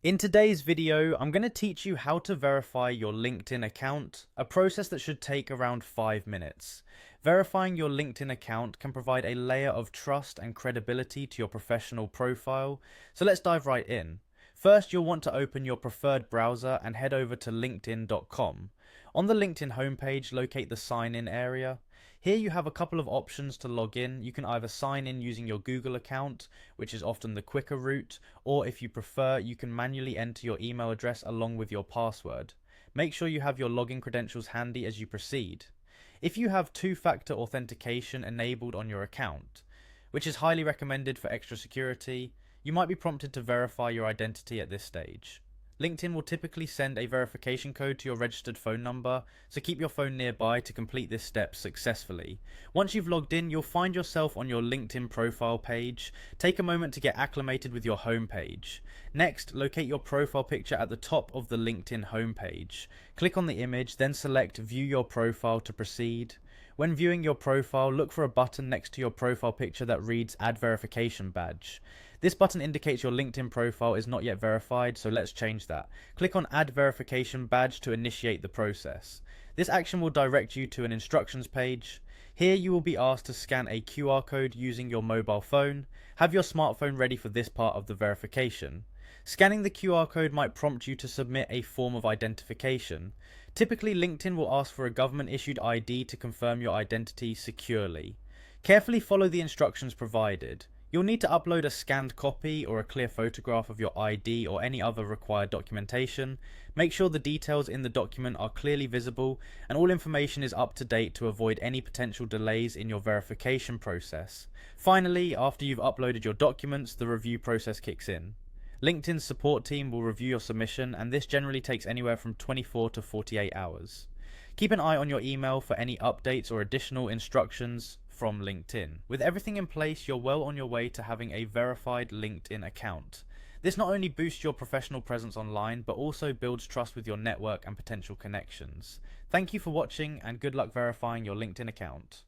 In today's video, I'm going to teach you how to verify your LinkedIn account, a process that should take around 5 minutes. Verifying your LinkedIn account can provide a layer of trust and credibility to your professional profile, so let's dive right in. First, you'll want to open your preferred browser and head over to linkedin.com. On the LinkedIn homepage, locate the sign in area. Here you have a couple of options to log in. You can either sign in using your Google account, which is often the quicker route, or if you prefer, you can manually enter your email address along with your password. Make sure you have your login credentials handy as you proceed. If you have two-factor authentication enabled on your account, which is highly recommended for extra security, you might be prompted to verify your identity at this stage. LinkedIn will typically send a verification code to your registered phone number, so keep your phone nearby to complete this step successfully. Once you've logged in, you'll find yourself on your LinkedIn profile page. Take a moment to get acclimated with your home page. Next, locate your profile picture at the top of the LinkedIn homepage. Click on the image, then select View Your Profile to proceed. When viewing your profile, look for a button next to your profile picture that reads Add Verification Badge. This button indicates your LinkedIn profile is not yet verified, so let's change that. Click on Add Verification Badge to initiate the process. This action will direct you to an instructions page. Here you will be asked to scan a QR code using your mobile phone. Have your smartphone ready for this part of the verification. Scanning the QR code might prompt you to submit a form of identification. Typically, LinkedIn will ask for a government-issued ID to confirm your identity securely. Carefully follow the instructions provided. You'll need to upload a scanned copy or a clear photograph of your ID or any other required documentation. Make sure the details in the document are clearly visible and all information is up to date to avoid any potential delays in your verification process. Finally, after you've uploaded your documents, the review process kicks in. LinkedIn's support team will review your submission, and this generally takes anywhere from 24 to 48 hours. Keep an eye on your email for any updates or additional instructions from LinkedIn. With everything in place, you're well on your way to having a verified LinkedIn account. This not only boosts your professional presence online, but also builds trust with your network and potential connections. Thank you for watching, and good luck verifying your LinkedIn account.